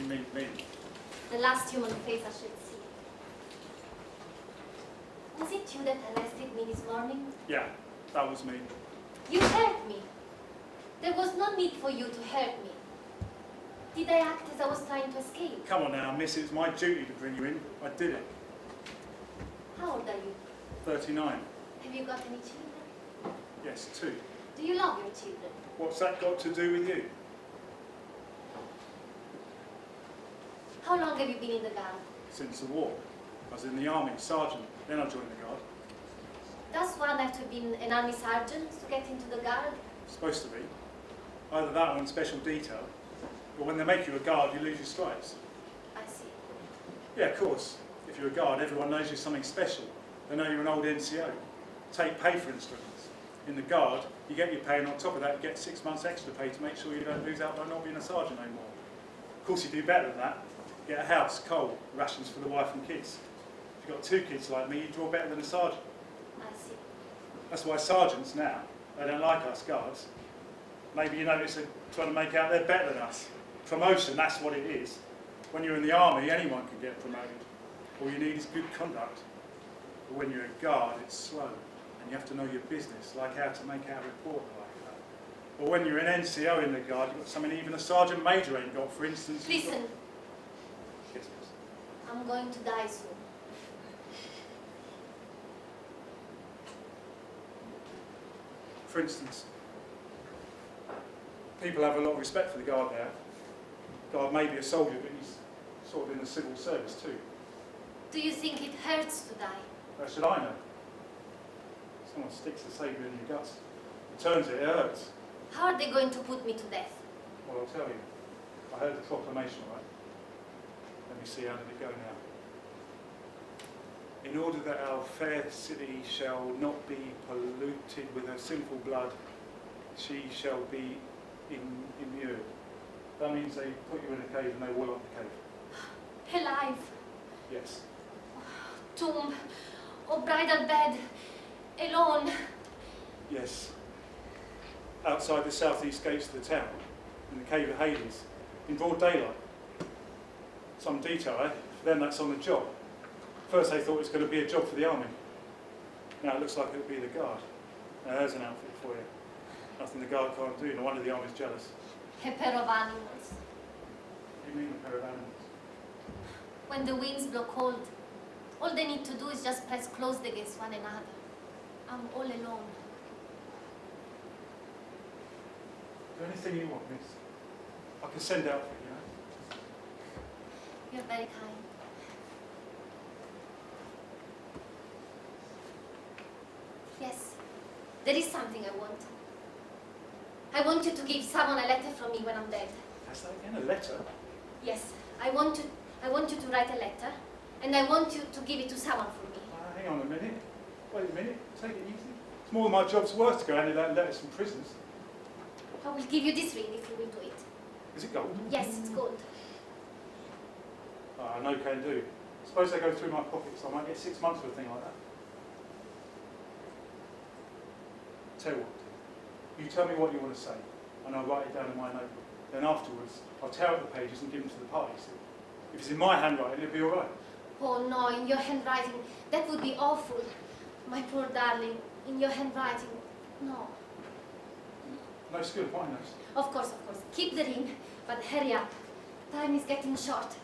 Me. The last human face I should see. Was it you that arrested me this morning? Yeah, that was me. You hurt me. There was no need for you to hurt me. Did I act as I was trying to escape? Come on now, miss, it was my duty to bring you in. I did it. How old are you? 39. Have you got any children? Yes, 2. Do you love your children? What's that got to do with you? How long have you been in the Guard? Since the war. I was in the army, sergeant, then I joined the Guard. Does one have to have been an army sergeant to get into the Guard? Supposed to be. Either that or in special detail. But when they make you a guard, you lose your stripes. I see. Yeah, of course. If you're a guard, everyone knows you're something special. They know you're an old NCO. Take pay, for instance. In the Guard, you get your pay, and on top of that, you get 6 months extra pay to make sure you don't lose out by not being a sergeant anymore. Of course, you do better than that. Get a house, coal, rations for the wife and kids. If you've got 2 kids like me, you draw better than a sergeant. I see. That's why sergeants now, they don't like us guards. Maybe you notice they're trying to make out they're better than us. Promotion, that's what it is. When you're in the army, anyone can get promoted. All you need is good conduct. But when you're a guard, it's slow. And you have to know your business, like how to make out a report like that. Or when you're an NCO in the Guard, you've got something even a sergeant major ain't got. For instance... Listen. Yes, miss. I'm going to die soon. For instance, people have a lot of respect for the Guard now. Guard may be a soldier, but he's sort of in the civil service too. Do you think it hurts to die? How should I know? Someone sticks the sabre in your guts. It turns it hurts. How are they going to put me to death? Well, I'll tell you. I heard the proclamation, right? Let me see, how did it go now? In order that our fair city shall not be polluted with her sinful blood, she shall be immured. That means they put you in a cave and they wall up the cave. Alive. Yes. Tomb. Or bridal bed. Alone. Yes. Outside the southeast gates of the town, in the cave of Hades, in broad daylight. Some detail, eh? For them, that's on the job. First they thought it was going to be a job for the army. Now it looks like it'll be the Guard. Now there's an outfit for you. Nothing the Guard can't do, no wonder the army's jealous. A pair of animals. What do you mean a pair of animals? When the winds blow cold, all they need to do is just press close against one another. I'm all alone. Is there anything you want, miss? I can send out for you, know? You're very kind. Yes, there is something I want. I want you to give someone a letter from me when I'm dead. That's that again, a letter? Yes, I want you to write a letter, and I want you to give it to someone for me. Hang on a minute. Wait a minute. Take it easy. It's more than my job's worth to go handing out letters from prisons. I will give you this ring if you will do it. Is it gold? Yes, it's gold. No can do. Suppose they go through my pockets. I might get 6 months for a thing like that. Tell you what. You tell me what you want to say, and I'll write it down in my notebook. Then afterwards, I'll tear out the pages and give them to the parties. If it's in my handwriting, it'll be all right. Oh no, in your handwriting, that would be awful. My poor darling, in your handwriting, no. No skill, fine knows. Of course. Keep the ring, but hurry up. Time is getting short.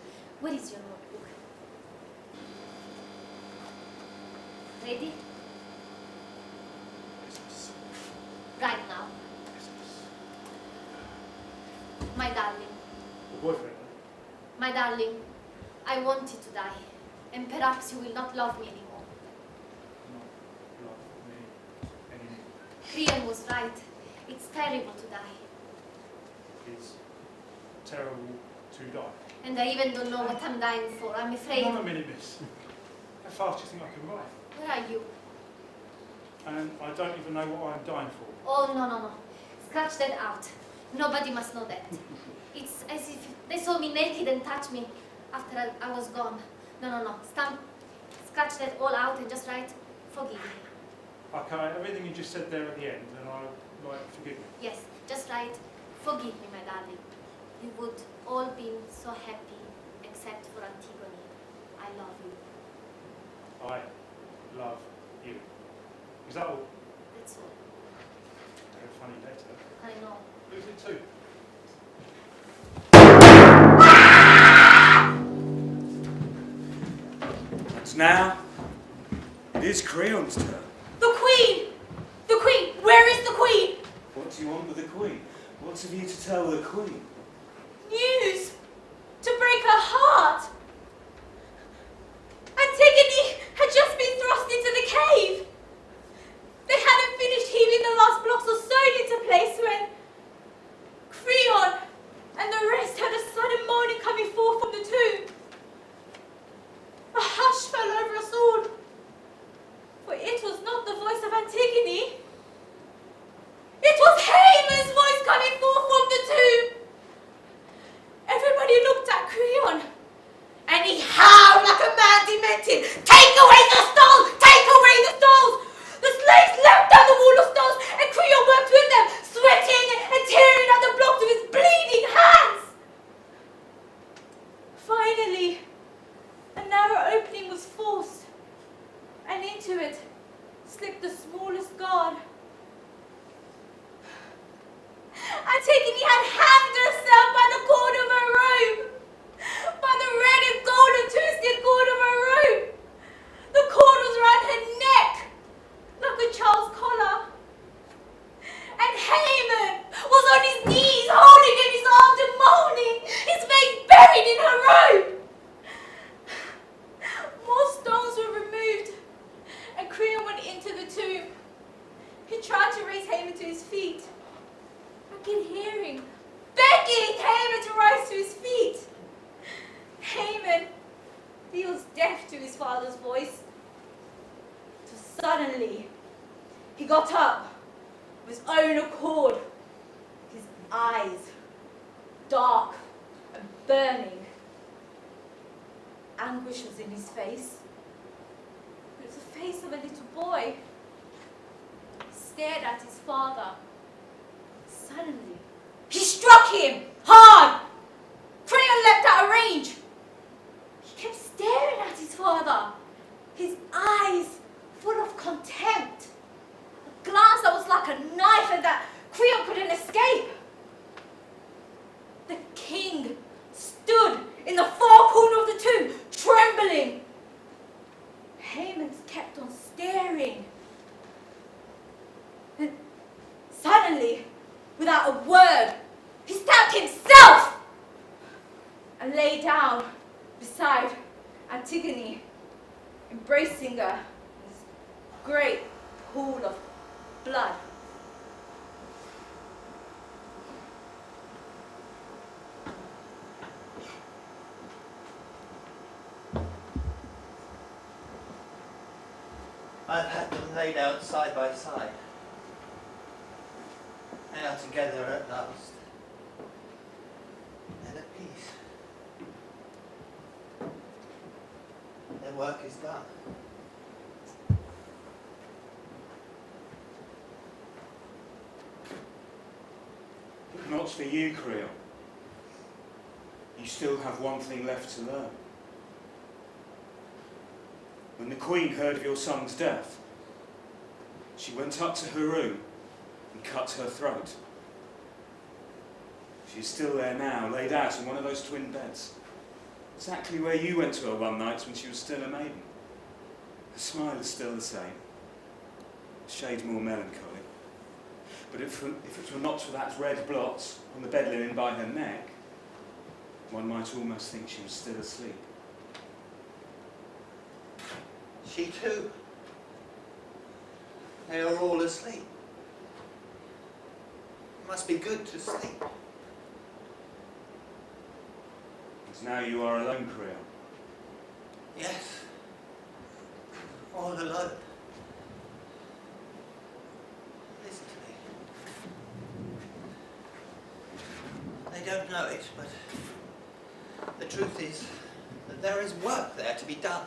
Where is your notebook? Ready? Right now. My darling. The boyfriend, My darling, I want you to die, and perhaps you will not love me anymore. Not love me anymore. Krian was right. It's terrible to die. It's terrible to die. And I even don't know what I'm dying for. I'm afraid. Hang on a minute, miss. How fast do you think I can write? Where are you? And I don't even know what I'm dying for. Oh, no. Scratch that out. Nobody must know that. It's as if they saw me naked and touched me after I was gone. No. Scratch that all out and just write, forgive me. Okay, everything you just said there at the end, and I write, forgive me. Yes, just write, forgive me, my darling. we would all be so happy, except for Antigone. I love you. I love you. Is that all? That's all. Very funny letter. I know. Who's it to? And now, it is Creon's turn. The Queen! The Queen! Where is the Queen? What do you want with the Queen? What have you to tell the Queen? News! To break her heart! Antigone had just been thrust into the cave. They hadn't finished heaving the last blocks of stone into place when Creon and the rest heard a sudden moaning coming forth from the tomb. A hush fell over us all, for it was not the voice of Antigone. It was Haman's voice coming forth from the tomb. Everybody looked at Creon, and he howled like a man demented. Take away the stones! Take away the stones! The slaves leapt down the wall of stones, and Creon worked with them, sweating and tearing at the blocks with his bleeding hands. Finally, a narrow opening was forced, and into it slipped the smallest guard. Antigone had hanged herself by the cord of her robe, by the red and gold and twisted cord of her robe. The cord was round her neck, like a child's collar. And Haman was on his knees, holding in his arms and moaning, his face buried in her robe. More stones were removed, and Creon went into the tomb. He tried to raise Haman to his feet. I can hear him begging Haman to rise to his feet. Haman, he was deaf to his father's voice. So suddenly, he got up of his own accord, his eyes dark and burning. Anguish was in his face. It was the face of a little boy. He stared at his father. Suddenly, he struck him hard. Creon leapt out of range. He kept staring at his father, his eyes full of contempt. A glance that was like a knife and that Creon couldn't escape. The king stood in the far corner of the tomb, trembling. Haman kept on staring. And suddenly, without a word, he stabbed himself and lay down beside Antigone, embracing her in this great pool of blood. I've had them laid out side by side. Now together at last, and at peace. Their work is done. But not for you, Creon. You still have one thing left to learn. When the Queen heard of your son's death, she went up to her room and cut her throat. She's still there now, laid out in one of those twin beds. Exactly where you went to her one night when she was still a maiden. Her smile is still the same, a shade more melancholy. But if it were not for that red blot on the bed linen by her neck, one might almost think she was still asleep. She too. They are all asleep. It must be good to sleep. And now you are alone, Creon. Yes. All alone. Listen to me. They don't know it, but the truth is that there is work there to be done.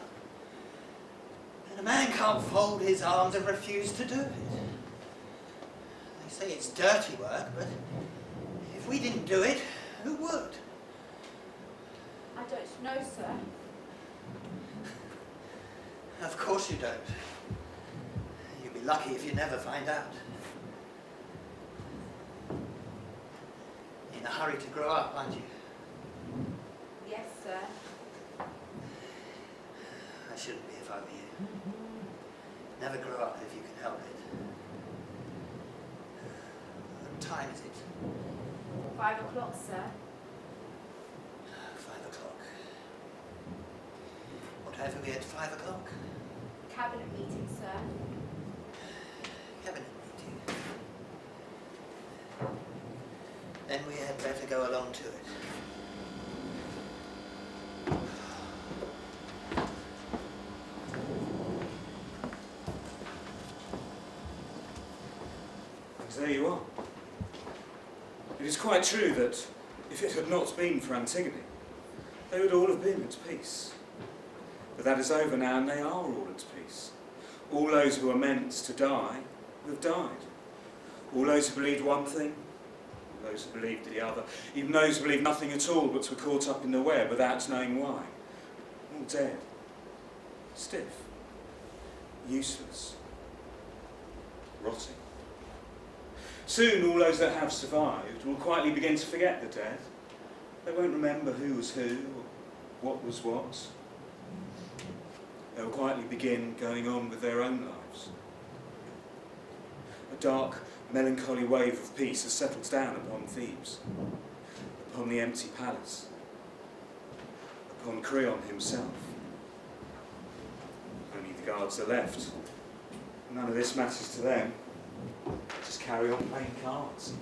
And a man can't fold his arms and refuse to do it. They say it's dirty work, but if we didn't do it, Who would? I don't know, sir. Of course you don't. You'll be lucky if you never find out. In a hurry to grow up, aren't you? Yes, sir. I shouldn't be if I were you. Never grow up if you can help it. What time is it? 5 o'clock, sir. 5 o'clock. What have we at 5 o'clock? Cabinet meeting, sir. Cabinet meeting. Then we had better go along to it. And there you are. It is quite true that if it had not been for Antigone, they would all have been at peace. But that is over now, and they are all at peace. All those who were meant to die have died. All those who believed one thing, all those who believed the other, even those who believed nothing at all but were caught up in the web without knowing why. All dead. Stiff. Useless. Rotting. Soon all those that have survived will quietly begin to forget the dead. They won't remember who was who, or what was what. They'll quietly begin going on with their own lives. A dark, melancholy wave of peace has settled down upon Thebes, upon the empty palace, upon Creon himself. Only the guards are left. None of this matters to them. Just carry on playing cards.